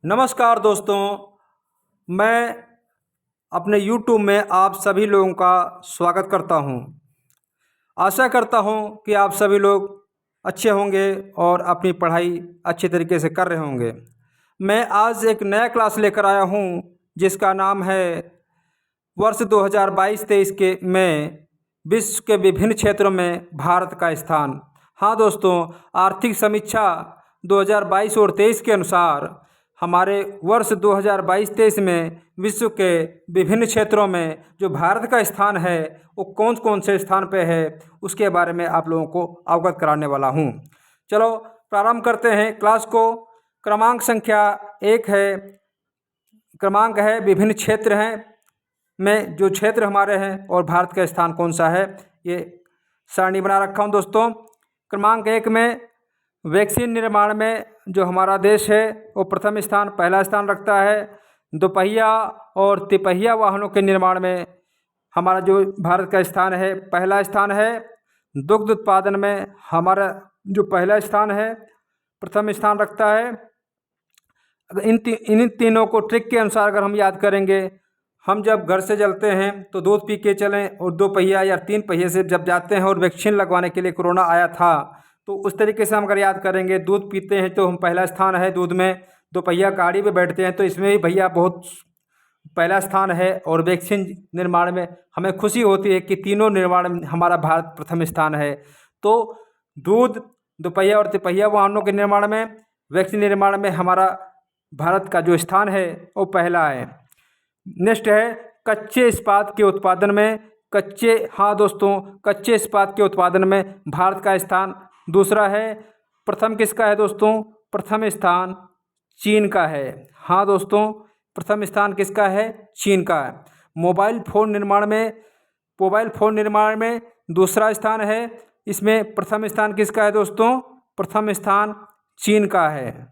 नमस्कार दोस्तों, मैं अपने YouTube में आप सभी लोगों का स्वागत करता हूं। आशा करता हूं कि आप सभी लोग अच्छे होंगे और अपनी पढ़ाई अच्छे तरीके से कर रहे होंगे। मैं आज एक नया क्लास लेकर आया हूं जिसका नाम है वर्ष 2022-23 के में विश्व के विभिन्न क्षेत्रों में भारत का स्थान। हाँ दोस्तों, आर्थिक समीक्षा 2022 और 23 के अनुसार हमारे वर्ष 2022-23 में विश्व के विभिन्न क्षेत्रों में जो भारत का स्थान है वो कौन कौन से स्थान पे है उसके बारे में आप लोगों को अवगत कराने वाला हूँ। चलो प्रारंभ करते हैं क्लास को। क्रमांक संख्या 1 है, क्रमांक है विभिन्न क्षेत्र हैं में जो क्षेत्र हमारे हैं और भारत का स्थान कौन सा है, ये सारणी बना रखा हूँ दोस्तों। क्रमांक 1 में वैक्सीन निर्माण में जो हमारा देश है वो प्रथम स्थान पहला स्थान रखता है। दोपहिया और तिपहिया वाहनों के निर्माण में हमारा जो भारत का स्थान है पहला स्थान है। दुग्ध उत्पादन में हमारा जो पहला स्थान है प्रथम स्थान रखता है। इन तीनों को ट्रिक के अनुसार अगर हम याद करेंगे, हम जब घर से चलते हैं तो दूध पी के चलें और 2 पहिया या 3 पहिए से जब जाते हैं और वैक्सीन लगवाने के लिए कोरोना आया था तो उस तरीके से हम अगर याद करेंगे, दूध पीते हैं तो हम पहला स्थान है दूध में, 2 पहिया गाड़ी पे बैठते हैं तो इसमें भी भैया बहुत पहला स्थान है। और वैक्सीन निर्माण में हमें खुशी होती है कि तीनों निर्माण में हमारा भारत प्रथम स्थान है। तो दूध, 2 पहिया और तिपहिया वाहनों के निर्माण में, वैक्सीन निर्माण में हमारा भारत का जो स्थान है वो पहला है। नेक्स्ट है कच्चे इस्पात के उत्पादन में, हाँ दोस्तों, कच्चे इस्पात के उत्पादन में भारत का स्थान दूसरा है। प्रथम किसका है दोस्तों? प्रथम स्थान चीन का है। हाँ दोस्तों, प्रथम स्थान किसका है? चीन का है। मोबाइल फ़ोन निर्माण में दूसरा स्थान है। इसमें प्रथम स्थान किसका है दोस्तों? प्रथम स्थान चीन का है।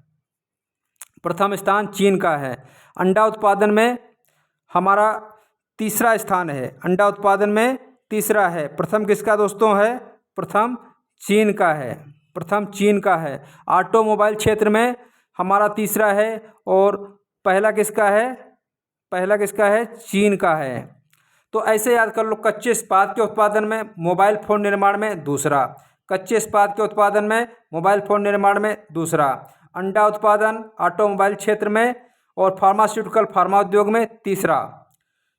प्रथम स्थान चीन का है। अंडा उत्पादन में हमारा तीसरा स्थान है। अंडा उत्पादन में तीसरा है। प्रथम किसका दोस्तों है? प्रथम चीन का है। प्रथम चीन का है। ऑटोमोबाइल क्षेत्र में हमारा तीसरा है और पहला किसका है? पहला किसका है? चीन का है। तो ऐसे याद कर लो, कच्चे इस्पात के उत्पादन में, मोबाइल फ़ोन निर्माण में दूसरा, कच्चे इस्पात के उत्पादन में, मोबाइल फ़ोन निर्माण में दूसरा, अंडा उत्पादन ऑटोमोबाइल क्षेत्र में और फार्मास्यूटिकल फार्मा उद्योग में तीसरा।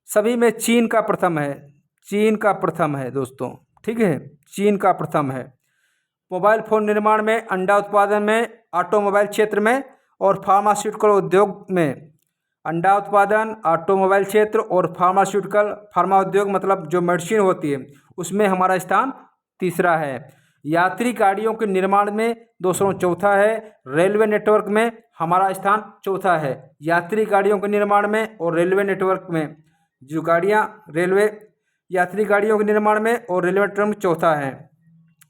सभी में चीन का प्रथम है। चीन का प्रथम है दोस्तों, ठीक है, चीन का प्रथम है। मोबाइल फ़ोन निर्माण में, अंडा उत्पादन में, ऑटोमोबाइल क्षेत्र में और फार्मास्यूटिकल उद्योग में। अंडा उत्पादन, ऑटोमोबाइल क्षेत्र और फार्मास्यूटिकल फार्मा उद्योग मतलब जो मेडिसिन होती है उसमें हमारा स्थान तीसरा है। यात्री गाड़ियों के निर्माण में दोस्तों चौथा है। रेलवे नेटवर्क में हमारा स्थान चौथा है। यात्री गाड़ियों के निर्माण में और रेलवे नेटवर्क में जो गाड़ियाँ रेलवे यात्री गाड़ियों के निर्माण में और रेलवे नेटवर्क में चौथा है।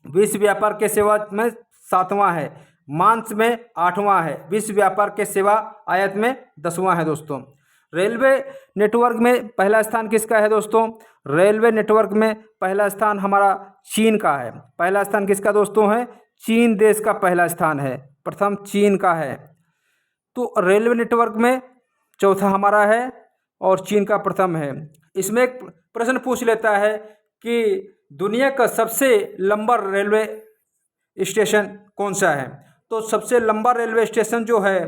विश्व व्यापार के सेवा में 7वां है। मांस में 8वां है। विश्व व्यापार के सेवा आयात में 10वां है दोस्तों। रेलवे नेटवर्क में पहला स्थान किसका है दोस्तों? रेलवे नेटवर्क में पहला स्थान हमारा चीन का है। पहला स्थान किसका दोस्तों है? चीन देश का पहला स्थान है। प्रथम चीन का है। तो रेलवे नेटवर्क में चौथा हमारा है और चीन का प्रथम है। इसमें एक प्रश्न पूछ लेता है कि दुनिया का सबसे लंबा रेलवे स्टेशन कौन सा है? तो सबसे लंबा रेलवे स्टेशन जो है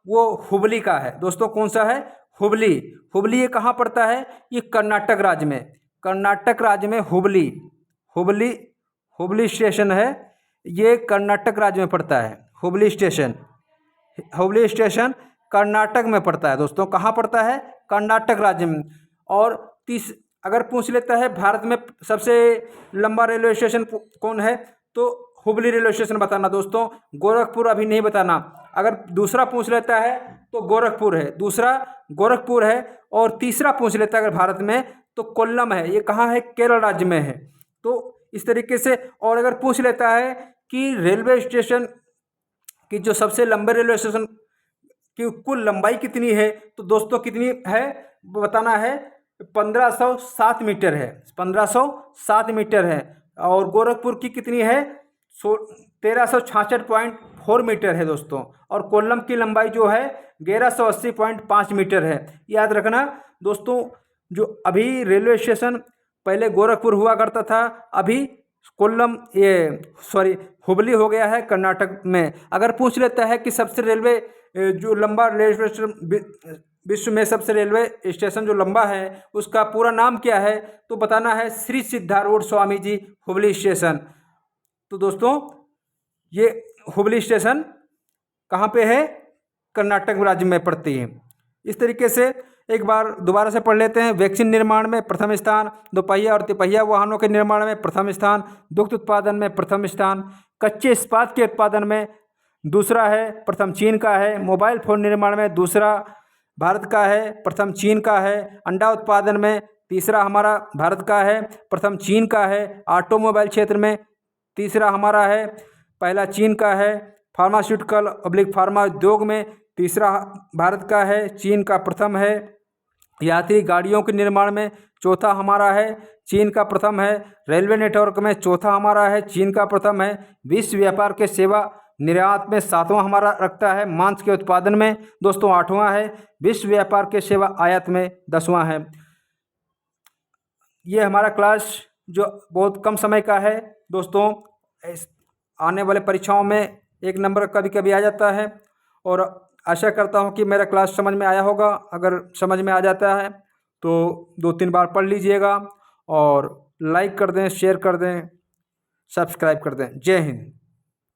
वो हुबली का है दोस्तों। कौन सा है? हुबली। हुबली ये कहाँ पड़ता है? ये कर्नाटक राज्य में, कर्नाटक राज्य में हुबली स्टेशन है। ये कर्नाटक राज्य में पड़ता है। हुबली स्टेशन कर्नाटक में पड़ता है दोस्तों। कहाँ पड़ता है? कर्नाटक राज्य में। और अगर पूछ लेता है भारत में सबसे लंबा रेलवे स्टेशन कौन है तो हुबली रेलवे स्टेशन बताना दोस्तों। गोरखपुर अभी नहीं बताना। अगर दूसरा पूछ लेता है तो गोरखपुर है, दूसरा गोरखपुर है और तीसरा पूछ लेता है अगर भारत में तो कोल्लम है। ये कहाँ है? केरल राज्य में है। तो इस तरीके से। और अगर पूछ लेता है कि रेलवे स्टेशन की जो सबसे लंबे रेलवे स्टेशन की कुल लंबाई कितनी है तो दोस्तों कितनी है बताना है। 1507 मीटर है। 1507 मीटर है। और गोरखपुर की कितनी है? 1366.4 मीटर है दोस्तों। और कोल्लम की लंबाई जो है 1180.5 मीटर है। याद रखना दोस्तों, जो अभी रेलवे स्टेशन पहले गोरखपुर हुआ करता था, अभी कोल्लम हुबली हो गया है कर्नाटक में। अगर पूछ लेता है कि सबसे जो लंबा रेलवे स्टेशन विश्व में, सबसे रेलवे स्टेशन जो लंबा है उसका पूरा नाम क्या है, तो बताना है श्री सिद्धारूढ़ स्वामी जी हुबली स्टेशन। तो दोस्तों ये हुबली स्टेशन कहाँ पे है, कर्नाटक राज्य में पड़ती है। इस तरीके से एक बार दोबारा से पढ़ लेते हैं। वैक्सीन निर्माण में प्रथम स्थान, दोपहिया और तिपहिया वाहनों के निर्माण में प्रथम स्थान, दुग्ध उत्पादन में प्रथम स्थान, कच्चे इस्पात के उत्पादन में दूसरा है, प्रथम चीन का है, मोबाइल फोन निर्माण में दूसरा भारत का है, प्रथम चीन का है, अंडा उत्पादन में तीसरा हमारा भारत का है, प्रथम चीन का है, ऑटोमोबाइल क्षेत्र में तीसरा हमारा है, पहला चीन का है, फार्मास्यूटिकल फार्मा उद्योग में तीसरा भारत का है, चीन का प्रथम है, यात्री गाड़ियों के निर्माण में चौथा हमारा है, चीन का प्रथम है, रेलवे नेटवर्क में चौथा हमारा है, चीन का प्रथम है, विश्व व्यापार के सेवा निर्यात में सातवां हमारा रखता है, मांस के उत्पादन में दोस्तों आठवां है, विश्व व्यापार के सेवा आयात में 10वां है। ये हमारा क्लास जो बहुत कम समय का है दोस्तों, आने वाले परीक्षाओं में 1 नंबर कभी कभी आ जाता है। और आशा करता हूँ कि मेरा क्लास समझ में आया होगा। अगर समझ में आ जाता है तो 2-3 बार पढ़ लीजिएगा और लाइक कर दें, शेयर कर दें, सब्सक्राइब कर दें। जय हिंद।